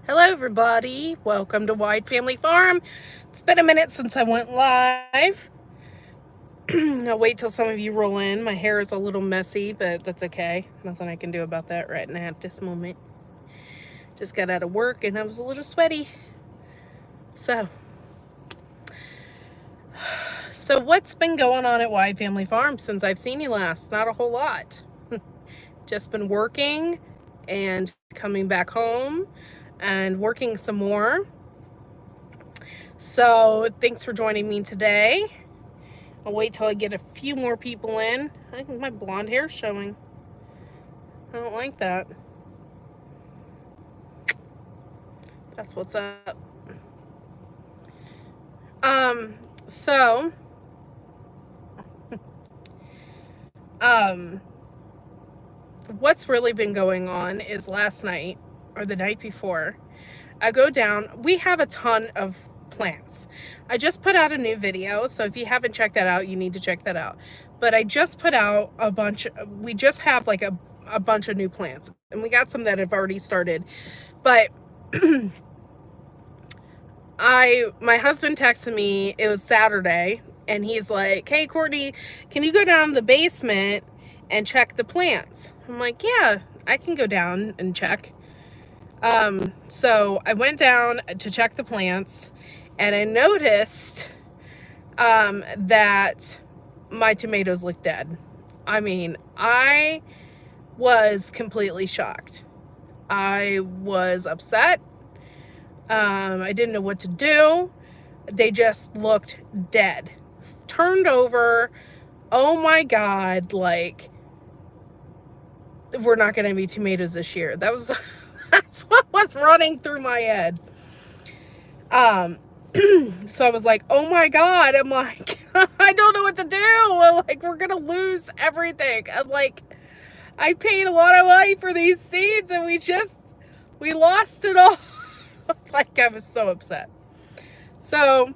Hello, everybody. Welcome to Wide Family Farm. It's been a minute since I went live. I'll wait till some of you roll in. My hair is a little messy, but that's okay. Nothing I can do about that right now at this moment. Just got out of work and I was a little sweaty. So what's been going on at Wide Family Farm since I've seen you last? Not a whole lot. Just been working and coming back home and working some more. So thanks for joining me today. I'll wait till I get a few more people in. I think my blonde hair's showing. I don't like that. That's what's up. So what's really been going on is last night or the night before, I go down. We have a ton of plants. I just put out a new video, so if you haven't checked that out, you need to check that out. But I just put out a bunch. We just have like a bunch of new plants, and we got some that have already started. But my husband texted me, it was Saturday, and he's like, "Hey, Courtney, can you go down to the basement and check the plants?" I'm like, "Yeah, I can go down and check." So I went down to check the plants, and I noticed that my tomatoes looked dead. I mean, I was completely shocked. I was upset. I didn't know what to do. They just looked dead, turned over. Oh my God, like, we're not going to be tomatoes this year. That's what was running through my head. So I was like, oh my God. I'm like, I don't know what to do. Like, we're going to lose everything. I'm like, I paid a lot of money for these seeds and we lost it all. Like, I was so upset. So,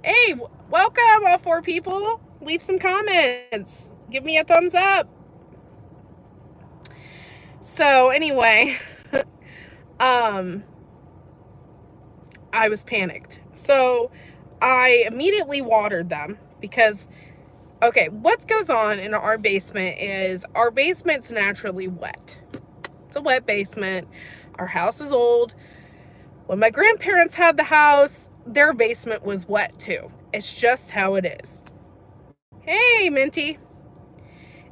hey, welcome all 4 people. Leave some comments. Give me a thumbs up. So anyway, I was panicked. So I immediately watered them because, okay, what goes on in our basement is our basement's naturally wet. It's a wet basement. Our house is old. When my grandparents had the house, their basement was wet too. It's just how it is. Hey, Minty.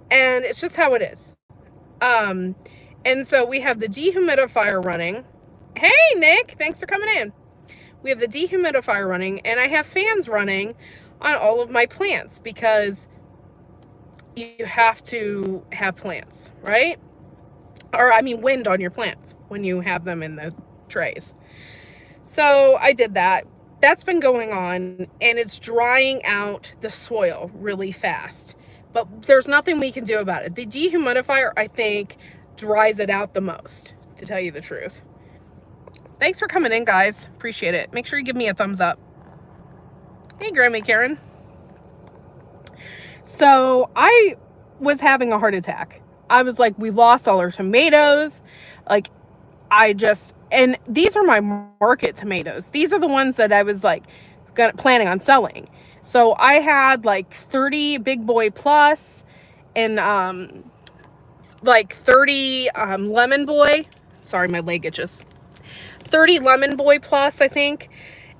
And it's just how it is. And so we have the dehumidifier running. Hey, Nick, thanks for coming in. We have the dehumidifier running, and I have fans running on all of my plants because you have to have plants, right? Or, I mean, wind on your plants when you have them in the trays. So I did that. That's been going on, and it's drying out the soil really fast. But there's nothing we can do about it. The dehumidifier, I think, dries it out the most, to tell you the truth. Thanks for coming in, guys. Appreciate it. Make sure you give me a thumbs up. Hey, Grammy Karen. So I was having a heart attack. I was like, we lost all our tomatoes. Like, and these are my market tomatoes. These are the ones that I was like planning on selling. So I had like 30 Big Boy Plus and like 30 Lemon Boy. Sorry, my leg itches. 30 Lemon Boy Plus, I think.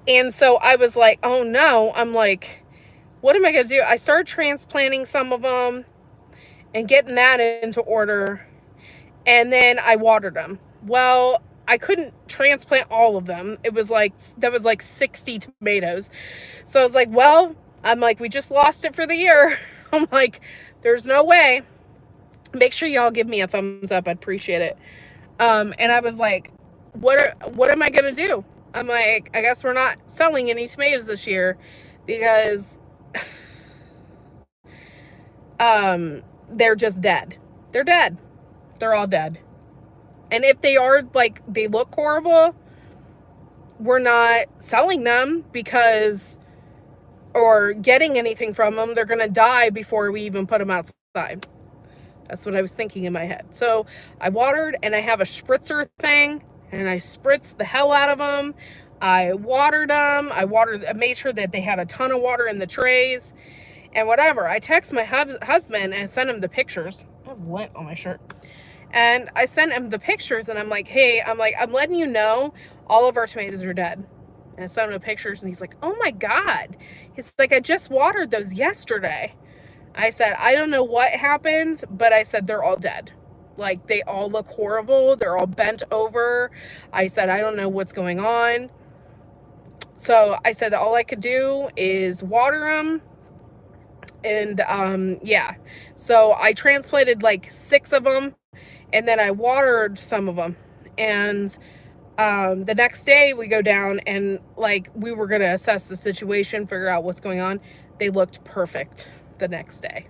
And so I was like, oh no. I'm like, what am I going to do? I started transplanting some of them and getting that into order. And then I watered them. Well, I couldn't transplant all of them. That was like 60 tomatoes. So I was like, well, I'm like, we just lost it for the year. I'm like, there's no way. Make sure y'all give me a thumbs up. I'd appreciate it. And I was like, what am I going to do? I'm like, I guess we're not selling any tomatoes this year because they're just dead. They're dead. They're all dead. And if they are, like, they look horrible, we're not selling them or getting anything from them. They're going to die before we even put them outside. That's what I was thinking in my head. So I watered, and I have a spritzer thing, and I spritzed the hell out of them. I watered them. I made sure that they had a ton of water in the trays and whatever. I text my husband and sent him the pictures. I have lint on my shirt. And I sent him the pictures, and I'm like, hey, I'm letting you know all of our tomatoes are dead. And I sent him the pictures, and he's like, oh my God. He's like, I just watered those yesterday. I said, I don't know what happened, but I said, they're all dead. Like, they all look horrible. They're all bent over. I said, I don't know what's going on. So I said that all I could do is water them. And yeah, so I transplanted like 6 of them, and then I watered some of them. And the next day we go down, and like, we were going to assess the situation, figure out what's going on. They looked perfect the next day.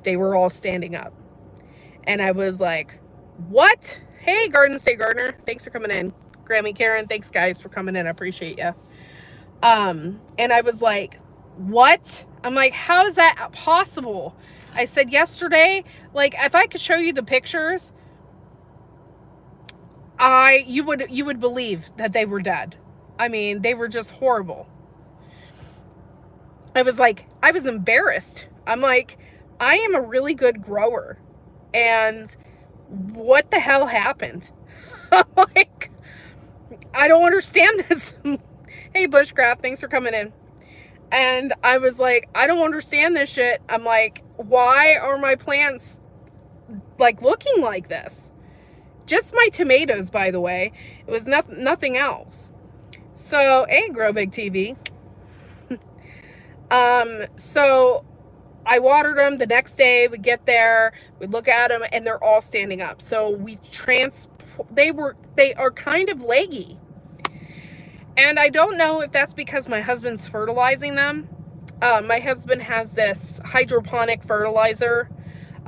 They were all standing up. And I was like, what? Hey, Garden State Gardener, thanks for coming in. Grammy Karen, thanks guys for coming in. I appreciate you. And I was like, what? I'm like, how is that possible? I said yesterday, like, if I could show you the pictures, you would believe that they were dead. I mean, they were just horrible. I was like, I was embarrassed. I'm like, I am a really good grower, and what the hell happened? I'm like, I don't understand this. Hey, Bushcraft, thanks for coming in. And I was like, I don't understand this shit. I'm like, why are my plants like looking like this? Just my tomatoes, by the way. It was nothing else. So, hey, Grow Big TV. So I watered them. The next day we get there, we look at them, and they're all standing up. So they are kind of leggy. And I don't know if that's because my husband's fertilizing them. My husband has this hydroponic fertilizer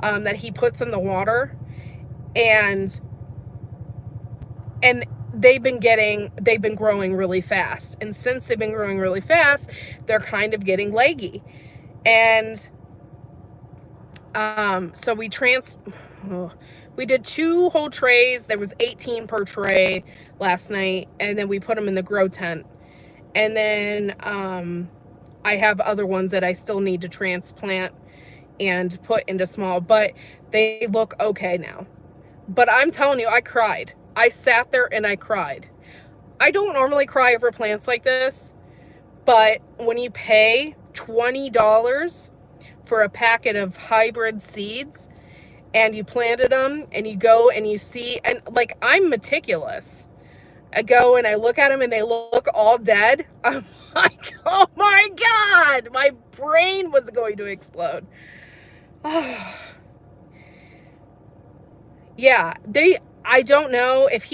that he puts in the water, and they've been growing really fast. And since they've been growing really fast, they're kind of getting leggy. And so we did 2 whole trays. There was 18 per tray last night, and then we put them in the grow tent. And then I have other ones that I still need to transplant and put into small, but they look okay now. But I'm telling you, I cried. I sat there and I cried. I don't normally cry over plants like this, but when you pay $20 for a packet of hybrid seeds, and you planted them, and you go and you see, and like, I'm meticulous. I go and I look at them, and they look all dead. I'm like, oh my God, my brain was going to explode. Yeah, I don't know if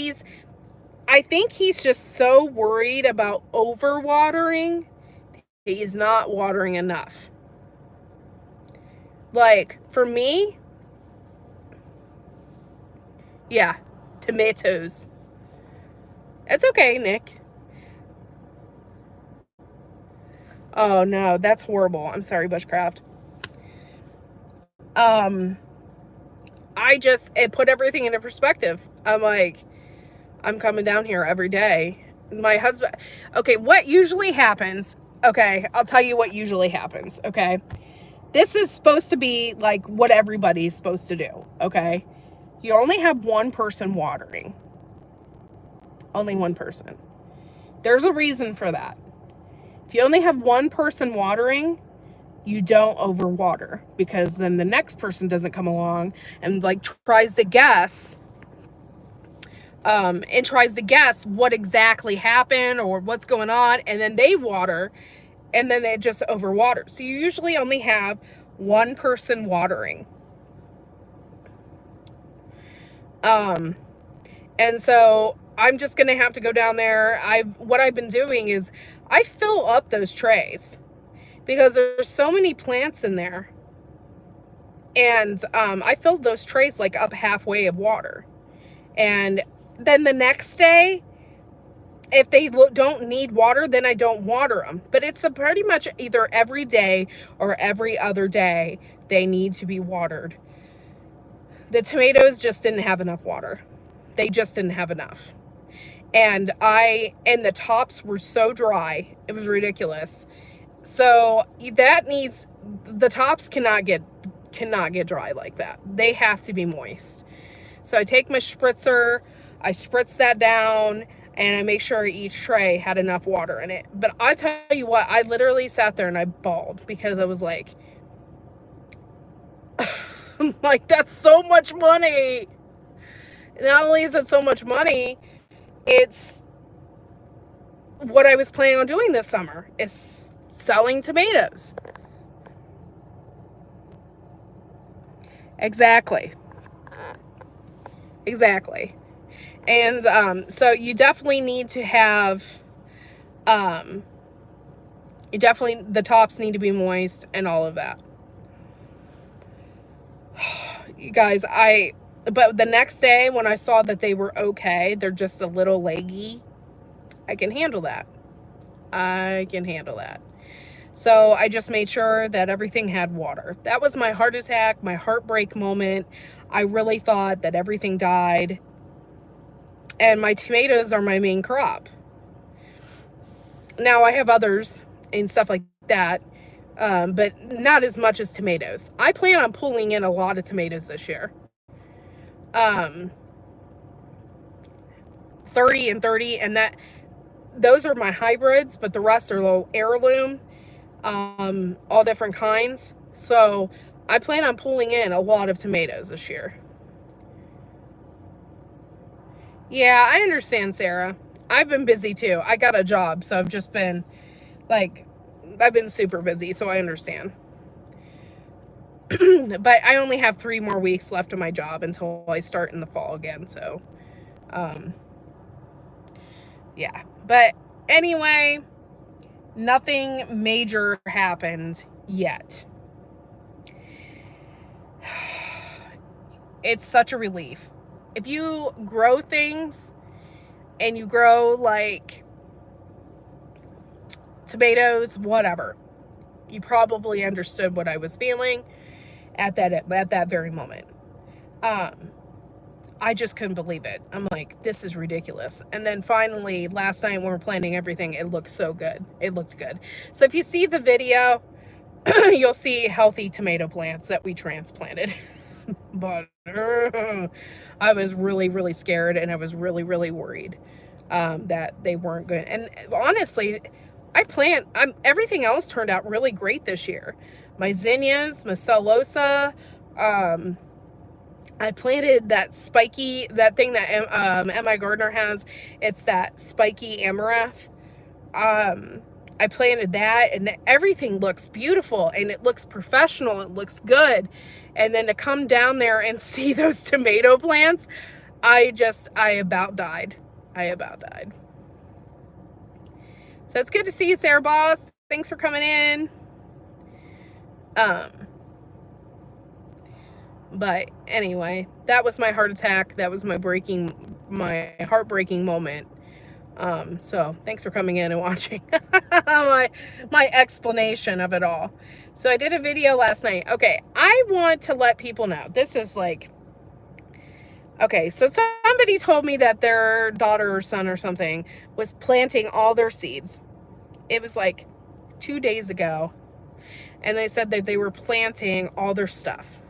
I think he's just so worried about over-watering. He's not watering enough. Like, for me, yeah, tomatoes. It's okay, Nick. Oh no, that's horrible. I'm sorry, Bushcraft. It put everything into perspective. I'm like, I'm coming down here every day. My husband, okay, what usually happens, okay, I'll tell you what usually happens, okay? This is supposed to be like what everybody's supposed to do, okay? You only have one person watering. Only one person. There's a reason for that. If you only have one person watering, you don't overwater, because then the next person doesn't come along and like tries to guess what exactly happened or what's going on, and then they water, and then they just overwater. So you usually only have one person watering. And so I'm just gonna have to go down there. What I've been doing is I fill up those trays, because there's so many plants in there. And I filled those trays like up halfway of water. And then the next day, if they don't need water, then I don't water them. But it's pretty much either every day or every other day they need to be watered. The tomatoes just didn't have enough water. They just didn't have enough. And the tops were so dry. It was ridiculous. So the tops cannot get dry like that. They have to be moist. So I take my spritzer, I spritz that down, and I make sure each tray had enough water in it. But I tell you what, I literally sat there and I bawled because I was like, like, that's so much money. Not only is it so much money, it's what I was planning on doing this summer, is selling tomatoes. Exactly. And so you definitely need to have, the tops need to be moist and all of that. You guys, but the next day when I saw that they were okay, they're just a little leggy, I can handle that. So I just made sure that everything had water. That was my heart attack, my heartbreak moment. I really thought that everything died. And my tomatoes are my main crop. Now I have others and stuff like that, but not as much as tomatoes. I plan on pulling in a lot of tomatoes this year. 30 and 30, and those are my hybrids, but the rest are little heirloom, all different kinds. So I plan on pulling in a lot of tomatoes this year. Yeah, I understand, Sarah. I've been busy too. I got a job, so I've just been I've been super busy, so I understand. But I only have 3 more weeks left of my job until I start in the fall again, so yeah. But anyway, nothing major happened yet. It's such a relief. If you grow things and you grow like tomatoes, whatever, you probably understood what I was feeling at that very moment. I just couldn't believe it. I'm like, this is ridiculous. And then finally, last night when we were planting everything, it looked so good. It looked good. So if you see the video, you'll see healthy tomato plants that we transplanted. But I was really, really scared, and I was really, really worried that they weren't good. And honestly, everything else turned out really great this year. My zinnias, my celosa, I planted that thing that M.I. Gardner has. It's that spiky amaranth. I planted that, and everything looks beautiful, and it looks professional. It looks good. And then to come down there and see those tomato plants, I about died. So it's good to see you, Sarah Boss. Thanks for coming in. But anyway, that was my heart attack. That was my heartbreaking moment. So thanks for coming in and watching my explanation of it all. So I did a video last night. Okay, I want to let people know. This is like, okay, so somebody told me that their daughter or son or something was planting all their seeds. It was like 2 days ago. And they said that they were planting all their stuff.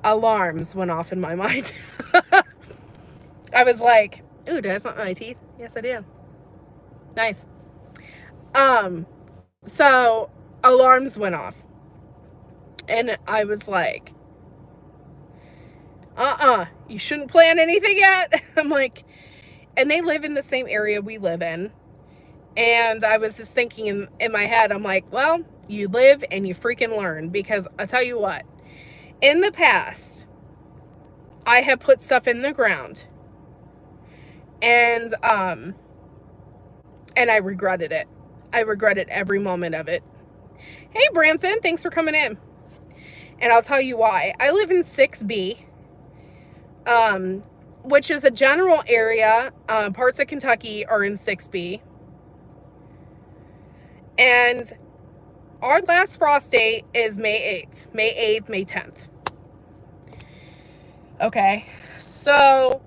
Alarms went off in my mind. I was like, ooh, did I smell my teeth? Yes, I do. Nice. So alarms went off. And I was like, you shouldn't plant anything yet. I'm like, and they live in the same area we live in. And I was just thinking in my head, I'm like, well, you live and you freaking learn. Because I tell you what, in the past, I have put stuff in the ground. And I regretted it. I regretted every moment of it. Hey, Branson, thanks for coming in. And I'll tell you why. I live in 6B, which is a general area. Parts of Kentucky are in 6B. And our last frost date is May 8th, May 10th. Okay, so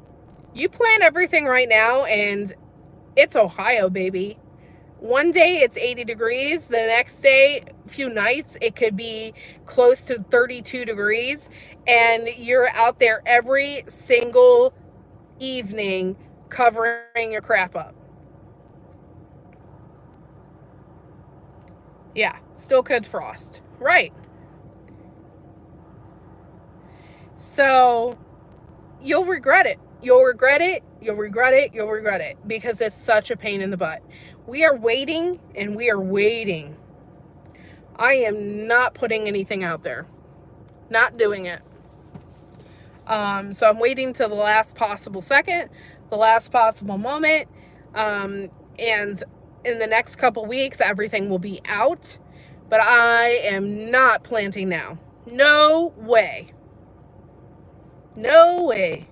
you plant everything right now, and it's Ohio, baby. One day it's 80 degrees. The next day, a few nights, it could be close to 32 degrees. And you're out there every single evening covering your crap up. Yeah, still could frost. Right. So you'll regret it. You'll regret it. You'll regret it. You'll regret it because it's such a pain in the butt. We are waiting and we are waiting. I am not putting anything out there. Not doing it. So I'm waiting till the last possible second, the last possible moment. And in the next couple weeks, everything will be out. But I am not planting now. No way. No way.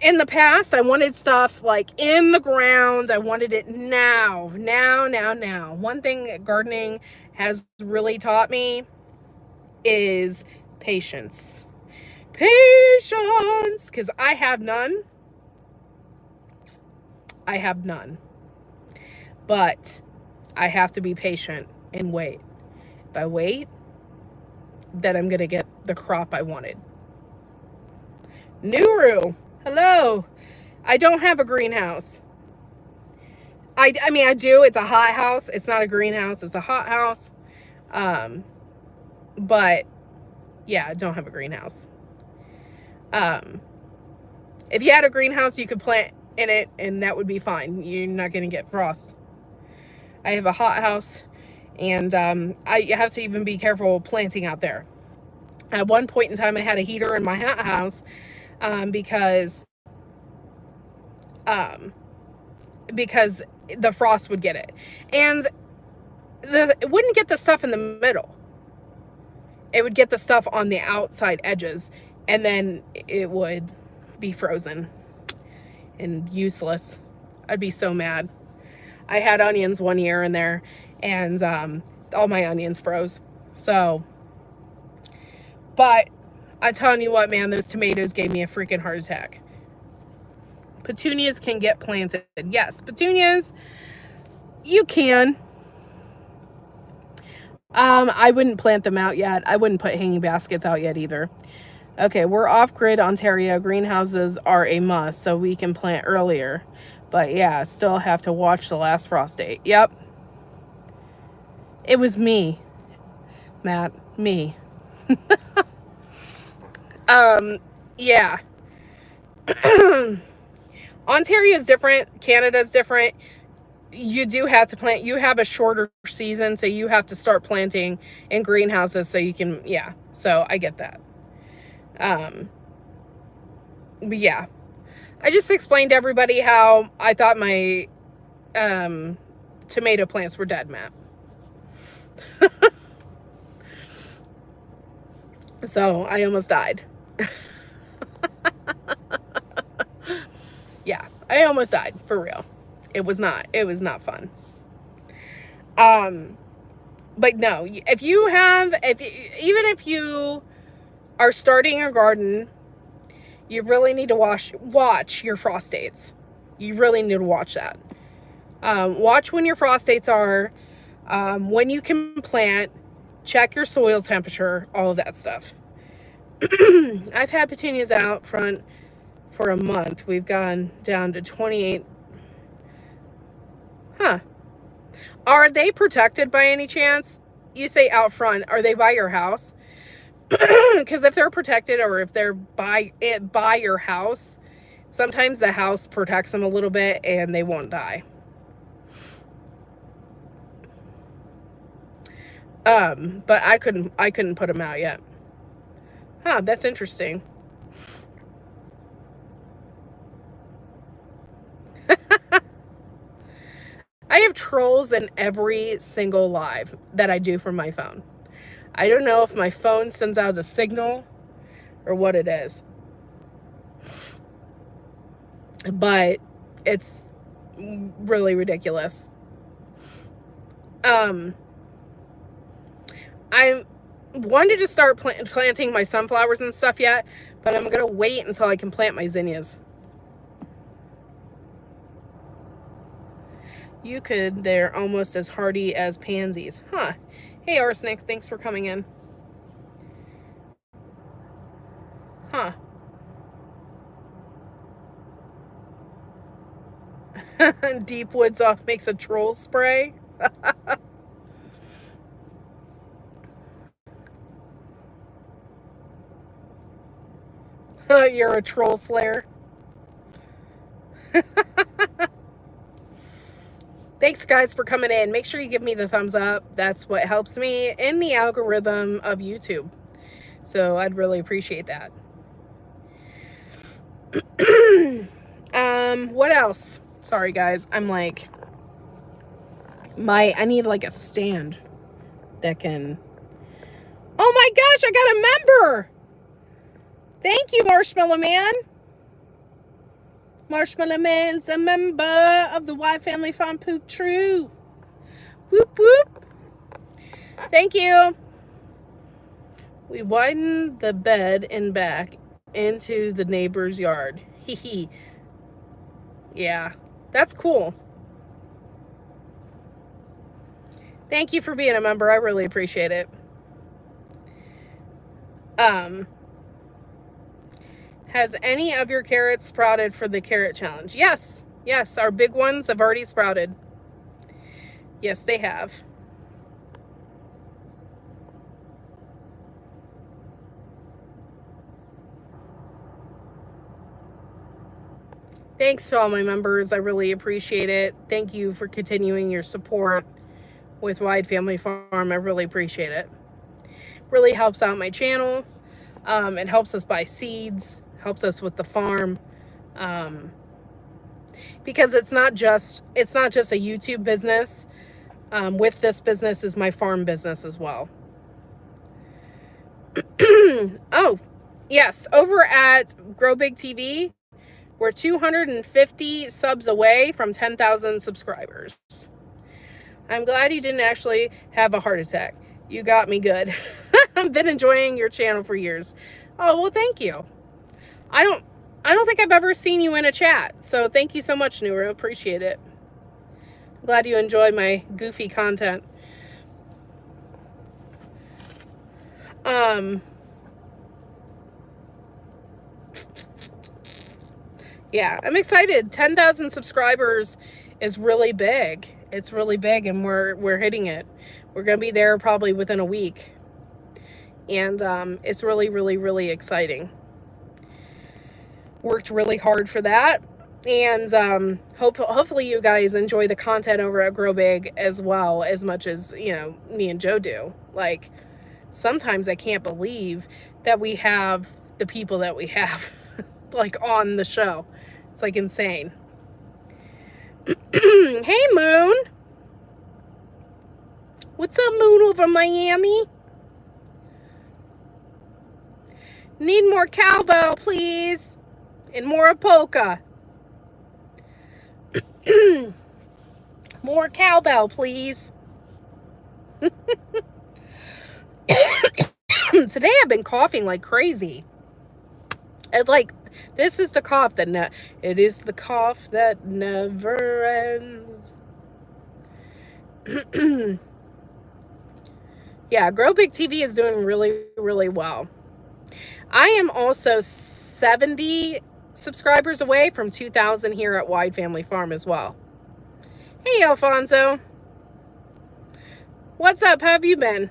In the past, I wanted stuff like in the ground. I wanted it now. One thing that gardening has really taught me is patience. Patience, because I have none. But I have to be patient and wait. If I wait, then I'm going to get the crop I wanted. Nuru, hello. I don't have a greenhouse. I mean, I do. It's a hot house. It's not a greenhouse. It's a hot house. But yeah, I don't have a greenhouse. If you had a greenhouse, you could plant in it and that would be fine. You're not going to get frost. I have a hot house, and I have to even be careful planting out there. At one point in time, I had a heater in my hot house because the frost would get it. And it wouldn't get the stuff in the middle. It would get the stuff on the outside edges, and then it would be frozen and useless. I'd be so mad. I had onions one year in there, and all my onions froze. So, but I'm telling you what, man, those tomatoes gave me a freaking heart attack. Petunias can get planted. Yes, petunias, you can. I wouldn't plant them out yet. I wouldn't put hanging baskets out yet either. Okay, we're off-grid Ontario. Greenhouses are a must, so we can plant earlier. But yeah, still have to watch the last frost date. Yep. It was me, Matt. Me. Yeah. Ontario's different. Canada's different. You do have to plant. You have a shorter season, so you have to start planting in greenhouses so you can, yeah. So I get that. But yeah, I just explained to everybody how I thought my tomato plants were dead, Matt. So I almost died. Yeah, I almost died, for real. It was not fun. But no, even if you are starting a garden, you really need to watch your frost dates. You really need to watch that. Watch when your frost dates are, when you can plant, check your soil temperature, all of that stuff. I've had petunias out front for a month. We've gone down to 28. Huh. Are they protected by any chance? You say out front. Are they by your house? Because if they're protected, or if they're by your house, sometimes the house protects them a little bit and they won't die. But I couldn't put them out yet. Huh, that's interesting. I have trolls in every single live that I do from my phone. I don't know if my phone sends out a signal or what it is, but it's really ridiculous. wanted to start planting my sunflowers and stuff yet, but I'm gonna wait until I can plant my zinnias. You could. They're almost as hardy as pansies. Huh. Hey, Arsenic, thanks for coming in. Huh. Deep Woods Off makes a troll spray. You're a troll slayer. Thanks, guys, for coming in. Make sure you give me the thumbs up. What helps me in the algorithm of YouTube. So I'd really appreciate that. What else? Sorry, guys. I'm like, I need like a stand that can. Oh my gosh, I got a member. Thank you, Marshmallow Man. Marshmallow Man's a member of the White Family Farm Poop Troop. Whoop whoop. Thank you. We widened the bed and back into the neighbor's yard. Hee hee. Yeah, that's cool. Thank you for being a member. I really appreciate it. Has any of your carrots sprouted for the carrot challenge? Yes. Yes, our big ones have already sprouted. Yes, they have. Thanks to all my members. I really appreciate it. Thank you for continuing your support with Wide Family Farm. I really appreciate it. Really helps out my channel. It helps us buy seeds, helps us with the farm. Because it's not just a YouTube business. With this business is my farm business as well. Oh, yes, over at Grow Big TV, we're 250 subs away from 10,000 subscribers. I'm glad you didn't actually have a heart attack. You got me good. I've been enjoying your channel for years. Oh, well, thank you. I don't think I've ever seen you in a chat. So thank you so much, Nuru. Appreciate it. I'm glad you enjoy my goofy content. Yeah, I'm excited. 10,000 subscribers is really big. It's really big, and we're hitting it. We're gonna be there probably within a week, and it's really, really, really exciting. Worked really hard for that, and hopefully you guys enjoy the content over at Grow Big as well, as much as me and Joe do. Like, sometimes I can't believe that we have the people that we have like on the show. It's like insane. Hey, Moon. What's up, Moon, over Miami? Need more cowbell, please. And more polka. More cowbell, please. Today I've been coughing like crazy. This is the cough that it is the cough that never ends. Yeah, Grow Big TV is doing really, really well. I am also 70 subscribers away from 2,000 here at Wide Family Farm as well. Hey, Alfonso. What's up? How have you been?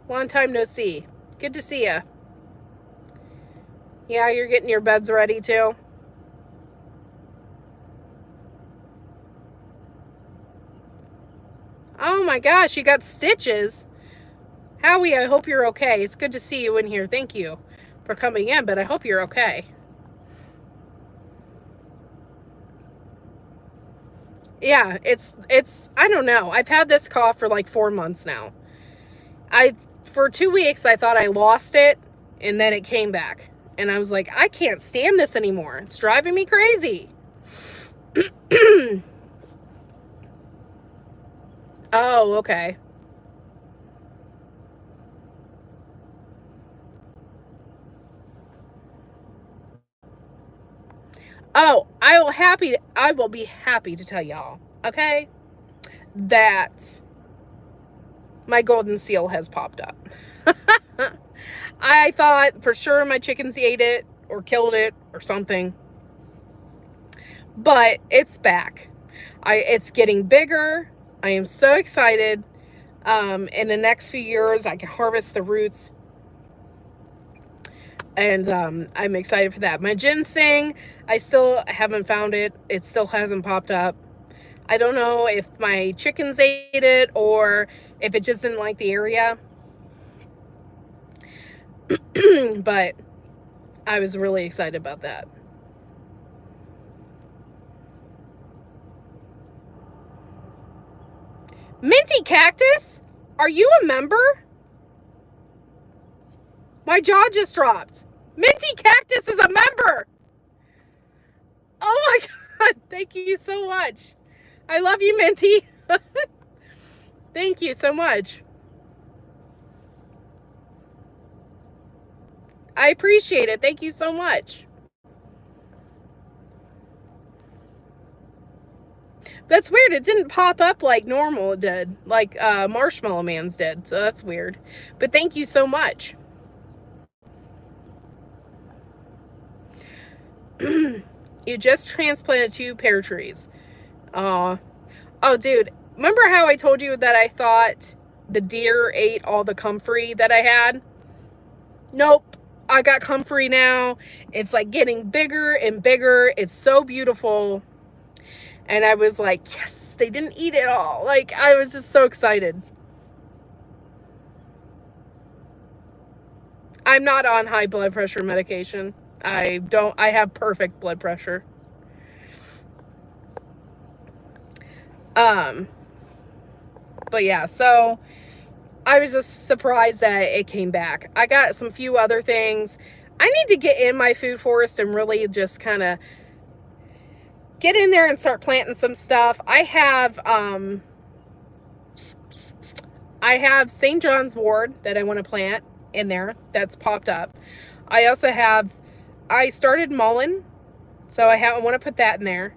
Long time no see. Good to see ya. Yeah, you're getting your beds ready too. Oh my gosh, you got stitches. Howie, I hope you're okay. It's good to see you in here. Thank you for coming in, but I hope you're okay. Yeah, it's I don't know. I've had this cough for like 4 months now. For 2 weeks I thought I lost it, and then it came back. And I was like, I can't stand this anymore. It's driving me crazy. Oh, okay. Oh, I will be happy to tell y'all, okay, that my golden seal has popped up. I thought for sure my chickens ate it or killed it or something, but it's back. It's getting bigger. I am so excited. In the next few years, I can harvest the roots, and I'm excited for that. My ginseng, I still haven't found it. It still hasn't popped up. I don't know if my chickens ate it or if it just didn't like the area. But I was really excited about that. Minty Cactus? Are you a member? My jaw just dropped. Minty Cactus is a member. Oh my God. Thank you so much. I love you, Minty. Thank you so much. I appreciate it. Thank you so much. That's weird. It didn't pop up like normal did, like Marshmallow Man's did. So that's weird. But thank you so much. You just transplanted 2 pear trees. Oh, dude. Remember how I told you that I thought the deer ate all the comfrey that I had? Nope. I got comfrey now. It's like getting bigger and bigger. It's so beautiful. And I was like, yes, they didn't eat it all. Like, I was just so excited. I'm not on high blood pressure medication. I have perfect blood pressure. But yeah, so I was just surprised that it came back. I got some few other things. I need to get in my food forest and really just kind of get in there and start planting some stuff. I have St. John's wort that I want to plant in there that's popped up. I started mullein, so I want to put that in there.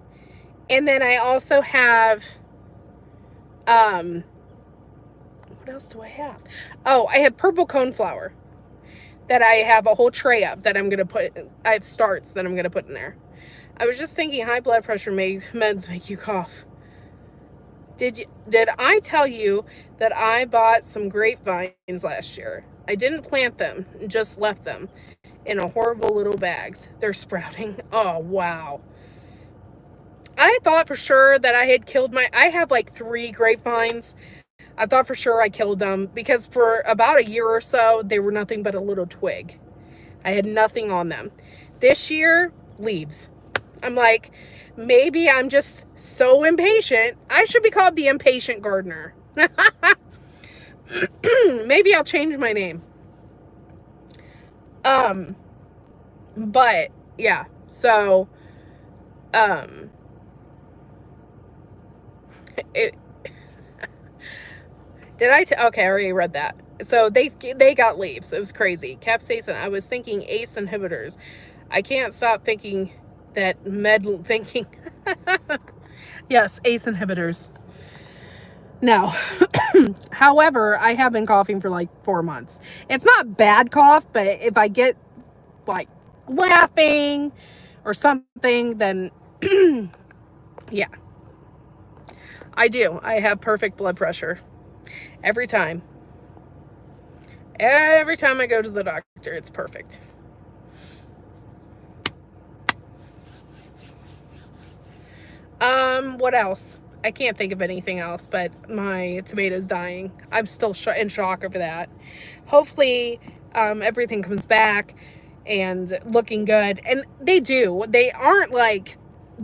And then I also have what else do I have? Oh, I have purple coneflower that I have a whole tray of that I'm going to put. I have starts that I'm going to put in there. I was just thinking high blood pressure meds make you cough. Did I tell you that I bought some grapevines last year? I didn't plant them, just left them in a horrible little bags. They're sprouting. Oh, wow. I thought for sure that I had killed I have like 3 grapevines. I thought for sure I killed them because for about a year or so, they were nothing but a little twig. I had nothing on them. This year, leaves. I'm like, maybe I'm just so impatient. I should be called the impatient gardener. Maybe I'll change my name. But yeah, so it okay, I already read that. So they got leaves. It was crazy. Capsaicin. I was thinking ACE inhibitors. I can't stop thinking that thinking. Yes, ACE inhibitors. No. However, I have been coughing for like 4 months. It's not bad cough, but if I get like laughing or something, then yeah. I do. I have perfect blood pressure. Every time. Every time I go to the doctor, it's perfect. What else? I can't think of anything else, but my tomato's dying. I'm still in shock over that. Hopefully, everything comes back and looking good. And they do. They aren't like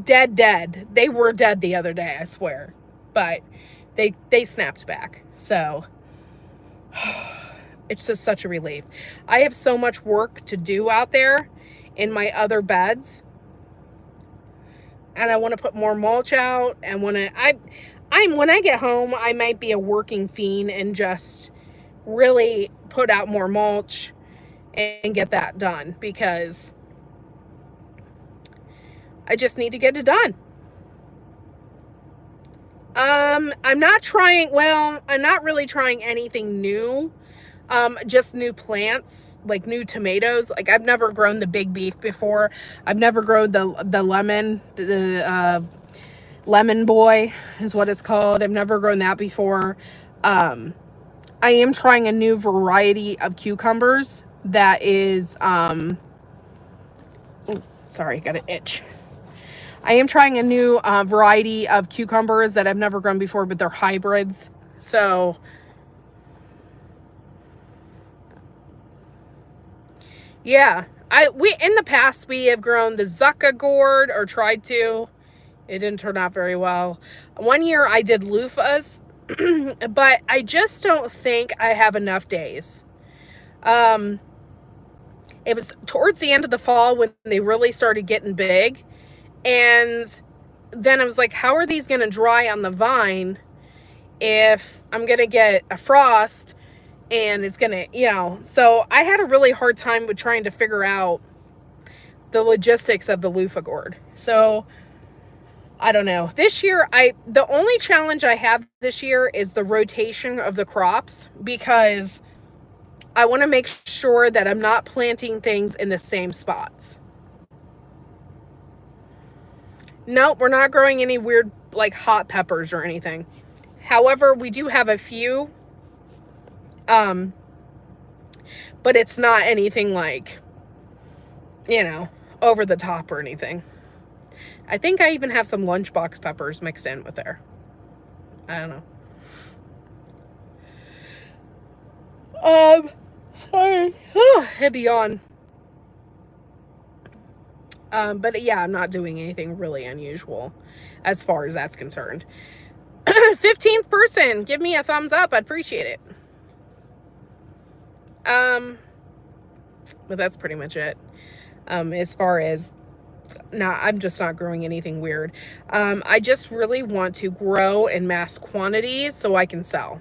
dead. They were dead the other day, I swear. But they snapped back. So it's just such a relief. I have so much work to do out there in my other beds. And I want to put more mulch out and when I get home, I might be a working fiend and just really put out more mulch and get that done because I just need to get it done. I'm not really trying anything new. Just new plants, like new tomatoes. Like I've never grown the big beef before. I've never grown the lemon, the lemon boy is what it's called. I've never grown that before. I am trying a new variety of cucumbers that is, sorry, got an itch. I am trying a new variety of cucumbers that I've never grown before, but they're hybrids. So, yeah. We in the past we have grown the Zucca gourd, or tried to. It didn't turn out very well. One year I did loofahs, but I just don't think I have enough days. It was towards the end of the fall when they really started getting big. And then I was like, how are these going to dry on the vine if I'm going to get a frost and it's going to, so I had a really hard time with trying to figure out the logistics of the loofah gourd. So I don't know. This year, the only challenge I have this year is the rotation of the crops, because I want to make sure that I'm not planting things in the same spots. No, we're not growing any weird like hot peppers or anything. However, we do have a few, but it's not anything like, over the top or anything. I think I even have some lunchbox peppers mixed in with there. I don't know. Sorry. Had to yawn. But yeah, I'm not doing anything really unusual as far as that's concerned. 15th person, give me a thumbs up. I'd appreciate it. But that's pretty much it. As far as, I'm just not growing anything weird. I just really want to grow in mass quantities so I can sell.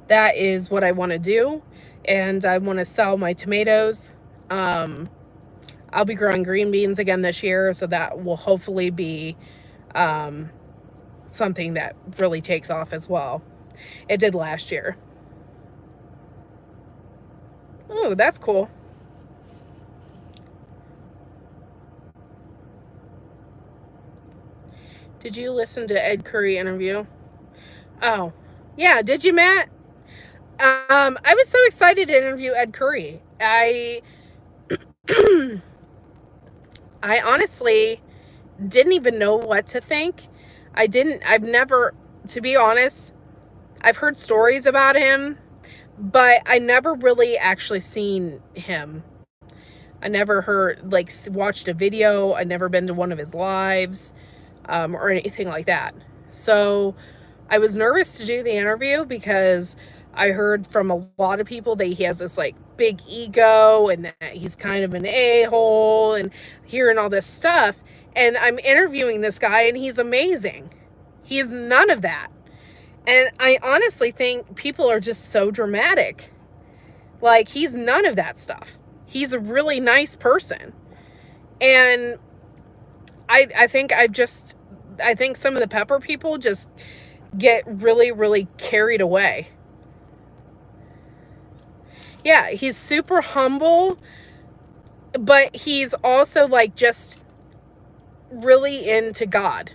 That is what I want to do. And I want to sell my tomatoes. I'll be growing green beans again this year, so that will hopefully be something that really takes off as well. It did last year. Oh, that's cool. Did you listen to Ed Curry interview? Oh, yeah. Did you, Matt? I was so excited to interview Ed Curry. I honestly didn't even know what to think. I've never, to be honest, I've heard stories about him, but I never really actually seen him. I never watched a video. I never been to one of his lives, or anything like that. So I was nervous to do the interview because I heard from a lot of people that he has this like big ego and that he's kind of an a-hole, and hearing all this stuff. And I'm interviewing this guy and he's amazing. He's none of that. And I honestly think people are just so dramatic. Like, he's none of that stuff. He's a really nice person. And I think some of the pepper people just get really, really carried away. Yeah, he's super humble, but he's also like just really into God.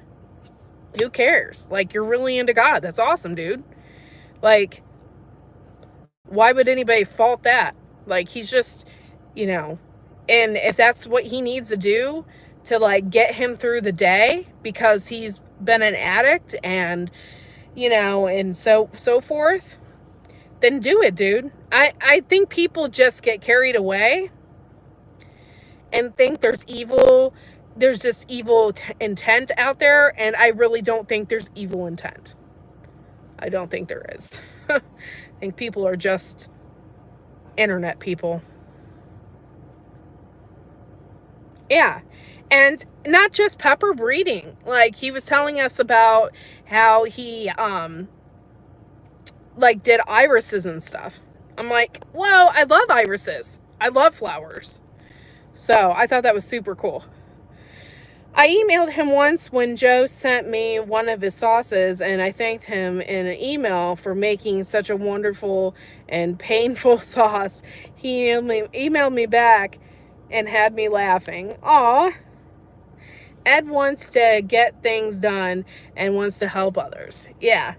Who cares? Like, you're really into God. That's awesome, dude. Like, why would anybody fault that? Like, he's just, and if that's what he needs to do to like get him through the day, because he's been an addict and, and so forth, then do it, dude. I think people just get carried away and think there's just evil intent out there, and I really don't think there's evil intent. I don't think there is. I think people are just internet people. Yeah. And not just pepper breeding. Like, he was telling us about how he did irises and stuff. I'm like, whoa, I love irises. I love flowers. So I thought that was super cool. I emailed him once when Joe sent me one of his sauces, and I thanked him in an email for making such a wonderful and painful sauce. He emailed me back and had me laughing. Aw. Ed wants to get things done and wants to help others. Yeah.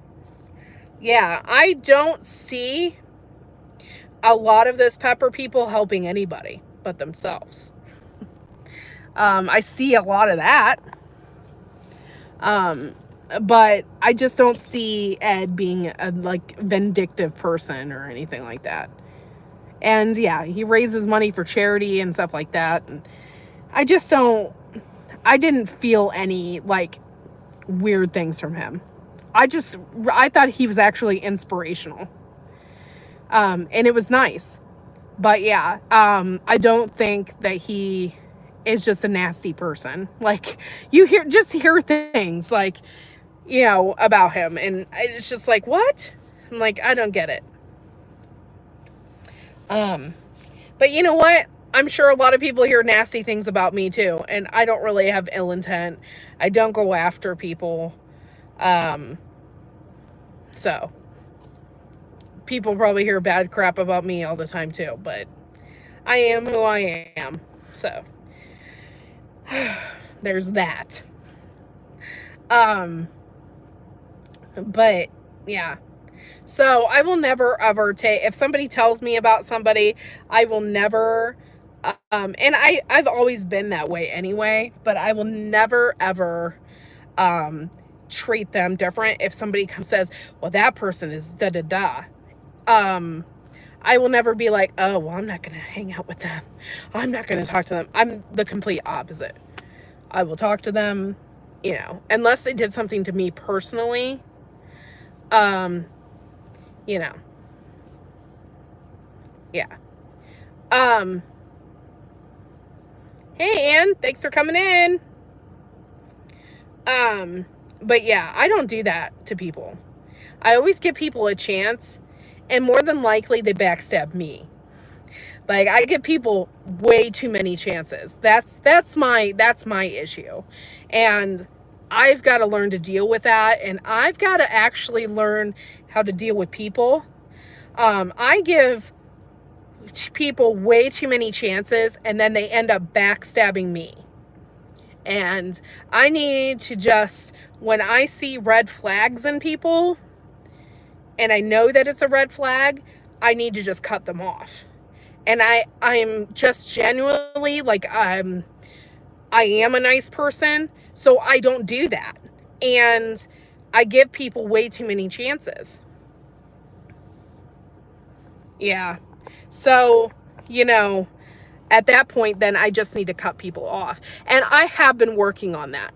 Yeah. I don't see a lot of those pepper people helping anybody but themselves. I see a lot of that. But I just don't see Ed being a like vindictive person or anything like that. And yeah, he raises money for charity and stuff like that. And I just don't, I didn't feel any like weird things from him. I thought he was actually inspirational. And it was nice. But yeah, I don't think that he is just a nasty person. Like, you hear things like, you know, about him, and it's just like, what? I'm like, I don't get it. But you know what? I'm sure a lot of people hear nasty things about me too, and I don't really have ill intent. I don't go after people. So people probably hear bad crap about me all the time too, but I am who I am. So there's that. But yeah. So I will never ever take, if somebody tells me about somebody, I will never, and I've always been that way anyway, but I will never ever, treat them different. If somebody says, well, that person is da da da, I will never be like, oh, well, I'm not going to hang out with them. I'm not going to talk to them. I'm the complete opposite. I will talk to them, you know, unless they did something to me personally. You know, yeah. Hey, Ann, thanks for coming in. But yeah, I don't do that to people. I always give people a chance, and more than likely they backstab me. Like, I give people way too many chances. That's my issue. And I've got to learn to deal with that, and I've got to actually learn how to deal with people. I give people way too many chances, and then they end up backstabbing me. And I need to just, when I see red flags in people, and I know that it's a red flag, I need to just cut them off. And I'm just genuinely like, I am a nice person, so I don't do that. And I give people way too many chances. Yeah. So, you know, at that point, then I just need to cut people off. And I have been working on that,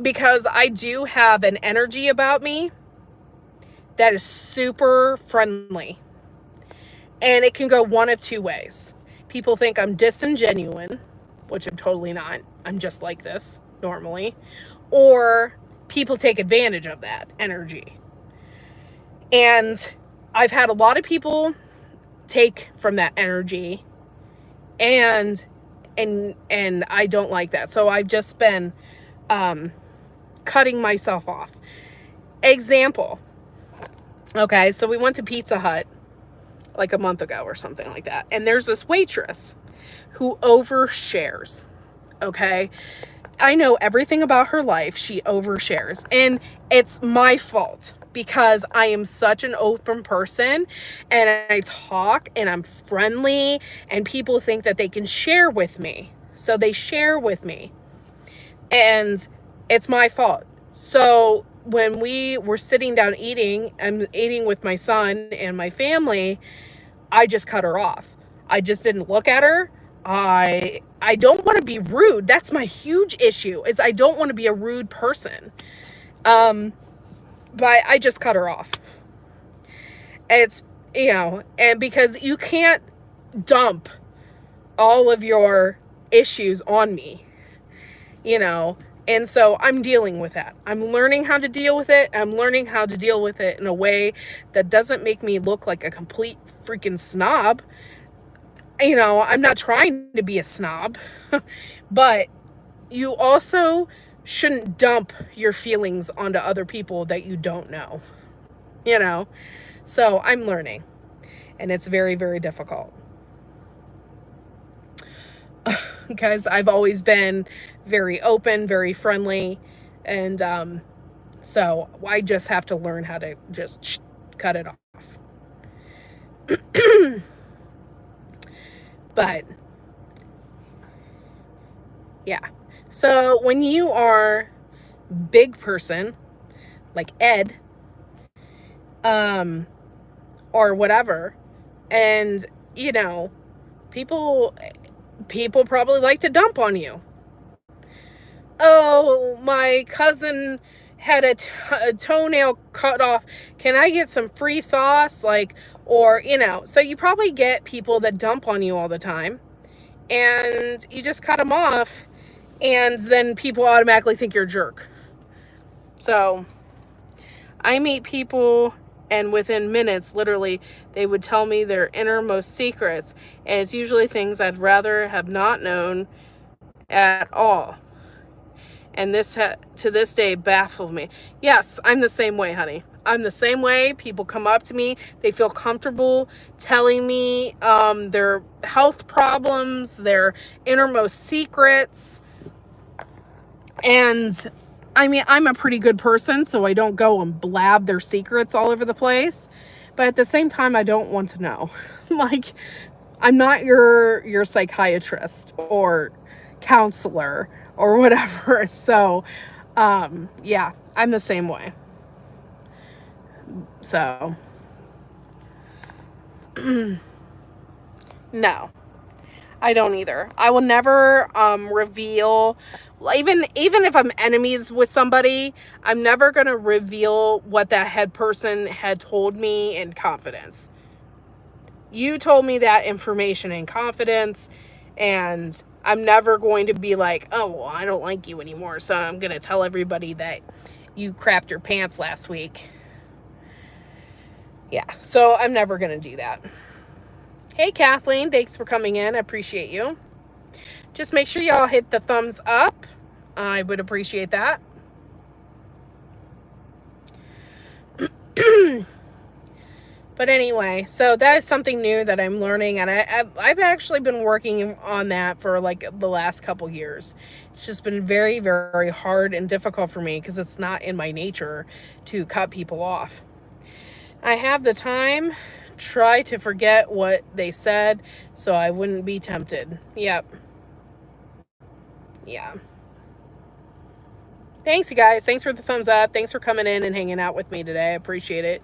because I do have an energy about me that is super friendly. And it can go one of two ways. People think I'm disingenuous, which I'm totally not. I'm just like this normally. Or people take advantage of that energy. And I've had a lot of people take from that energy, and I don't like that. So I've just been cutting myself off. Example. Okay, so we went to Pizza Hut like a month ago or something like that. And there's this waitress who overshares. Okay. I know everything about her life. She overshares. And it's my fault, because I am such an open person, and I talk and I'm friendly, and people think that they can share with me. So they share with me. And it's my fault. So when we were sitting down eating, I'm eating with my son and my family, I just cut her off. I just didn't look at her. I don't want to be rude. That's my huge issue, is I don't want to be a rude person. But I just cut her off. It's, you know, and because you can't dump all of your issues on me, you know. And so I'm dealing with that. I'm learning how to deal with it. I'm learning how to deal with it in a way that doesn't make me look like a complete freaking snob. You know, I'm not trying to be a snob, but you also shouldn't dump your feelings onto other people that you don't know, you know? So I'm learning, and it's very, very difficult. Because I've always been very open, very friendly, and so I just have to learn how to just cut it off. But yeah. So when you are big person like Ed, or whatever, and you know, people probably like to dump on you. Oh, my cousin had a toenail cut off. Can I get some free sauce? Like, or, you know, so you probably get people that dump on you all the time, and you just cut them off, and then people automatically think you're a jerk. So I meet people, and within minutes, literally, they would tell me their innermost secrets, and it's usually things I'd rather have not known at all. And this to this day baffled me. Yes, I'm the same way, honey. I'm the same way. People come up to me, they feel comfortable telling me their health problems, their innermost secrets. And I mean, I'm a pretty good person, so I don't go and blab their secrets all over the place. But at the same time, I don't want to know. Like, I'm not your psychiatrist or counselor or whatever. So, yeah, I'm the same way. So, no, I don't either. I will never reveal, even if I'm enemies with somebody, I'm never going to reveal what that head person had told me in confidence. You told me that information in confidence, and I'm never going to be like, oh, well, I don't like you anymore, so I'm going to tell everybody that you crapped your pants last week. Yeah, so I'm never going to do that. Hey, Kathleen, thanks for coming in. I appreciate you. Just make sure y'all hit the thumbs up. I would appreciate that. But anyway, so that is something new that I'm learning, and I've actually been working on that for like the last couple years. It's just been very, very hard and difficult for me because it's not in my nature to cut people off. I have the time, try to forget what they said so I wouldn't be tempted. Yep. Yeah. Thanks, you guys. Thanks for the thumbs up. Thanks for coming in and hanging out with me today. I appreciate it.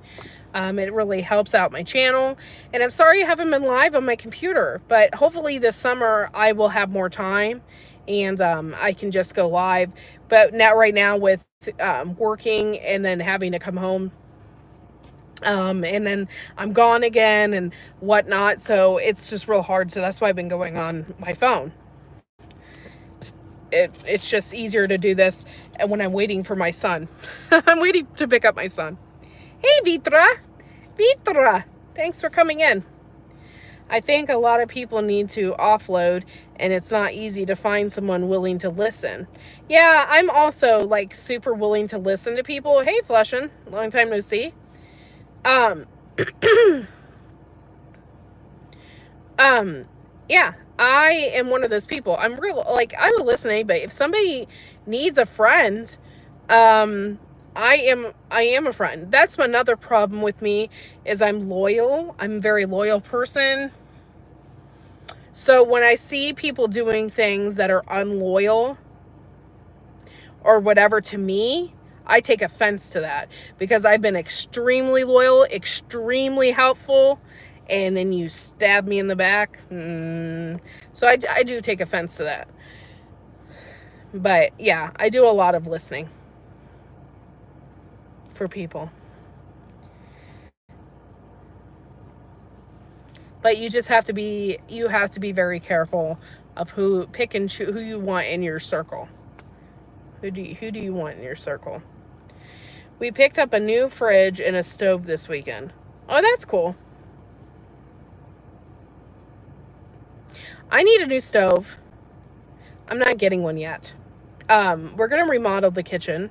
It really helps out my channel. And I'm sorry I haven't been live on my computer, but hopefully this summer I will have more time and I can just go live. But not right now with working and then having to come home. And then I'm gone again and whatnot. So it's just real hard. So that's why I've been going on my phone. It's just easier to do this when I'm waiting for my son. I'm waiting to pick up my son. Hey, Vitra, thanks for coming in. I think a lot of people need to offload, and it's not easy to find someone willing to listen. Yeah, I'm also like super willing to listen to people. Hey, Flushin', long time no see. Yeah, I am one of those people. I'm real, like, I will listen to anybody. If somebody needs a friend, I am a friend. That's another problem with me is I'm loyal. I'm a very loyal person. So when I see people doing things that are unloyal or whatever to me, I take offense to that because I've been extremely loyal, extremely helpful, and then you stab me in the back. So I do take offense to that. But yeah, I do a lot of listening for people. But you just have to be very careful of who pick and choose who you want in your circle. Who do you want in your circle? We picked up a new fridge and a stove this weekend. Oh, that's cool. I need a new stove. I'm not getting one yet. We're going to remodel the kitchen.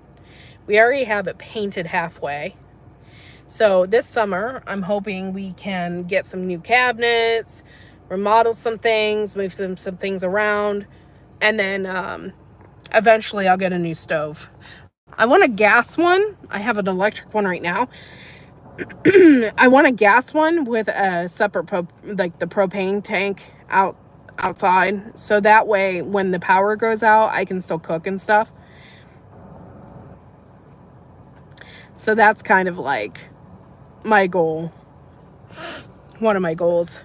We already have it painted halfway. So this summer, I'm hoping we can get some new cabinets, remodel some things, move some things around, and then eventually I'll get a new stove. I want a gas one. I have an electric one right now. I want a gas one with a separate like the propane tank outside, so that way when the power goes out, I can still cook and stuff. So that's kind of like my goal. One of my goals.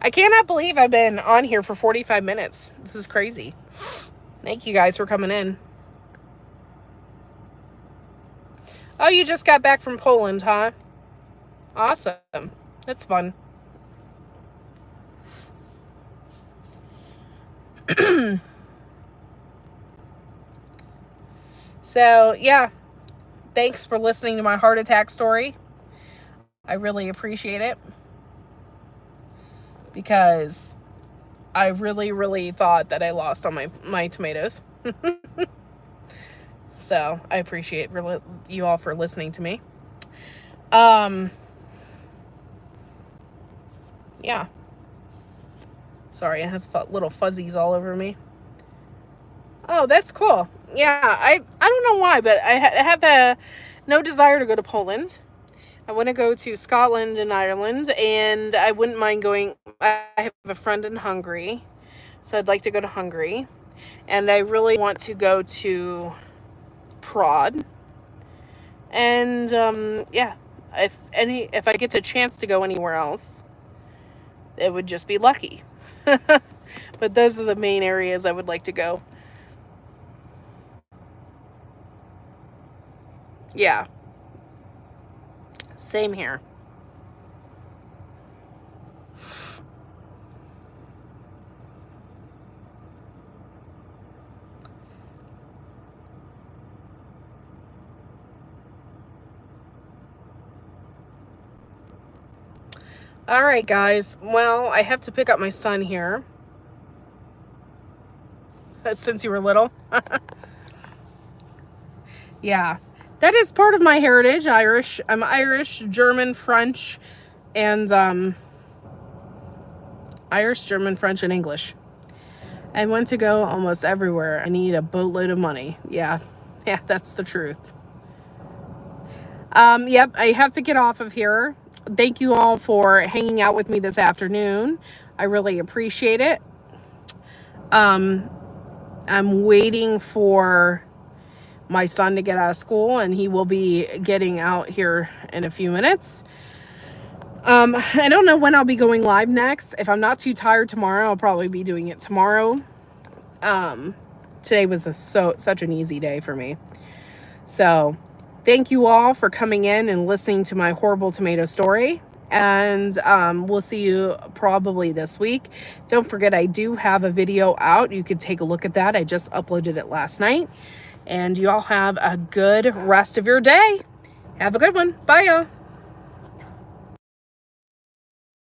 I cannot believe I've been on here for 45 minutes. This is crazy. Thank you guys for coming in. Oh, you just got back from Poland, huh? Awesome. That's fun. So, yeah. Thanks for listening to my heart attack story. I really appreciate it. Because I really thought that I lost on my tomatoes. So I appreciate you all for listening to me. Yeah. Sorry, I have little fuzzies all over me. Oh, that's cool. Yeah, I don't know why, but I have no desire to go to Poland. I want to go to Scotland and Ireland, and I wouldn't mind going. I have a friend in Hungary, so I'd like to go to Hungary, and I really want to go to Prague. And yeah, if I get the chance to go anywhere else, it would just be lucky. But those are the main areas I would like to go. Yeah. Same here. All right, guys. Well, I have to pick up my son here. Since you were little. Yeah. That is part of my heritage, Irish. I'm Irish, German, French, and Irish, German, French, and English. I want to go almost everywhere. I need a boatload of money. Yeah, that's the truth. Yep, I have to get off of here. Thank you all for hanging out with me this afternoon. I really appreciate it. I'm waiting for my son to get out of school, and he will be getting out here in a few minutes. I don't know when I'll be going live next. If I'm not too tired tomorrow, I'll probably be doing it tomorrow. Today was such an easy day for me. So thank you all for coming in and listening to my horrible tomato story. And we'll see you probably this week. Don't forget, I do have a video out. You could take a look at that. I just uploaded it last night. And you all have a good rest of your day. Have a good one. Bye, y'all.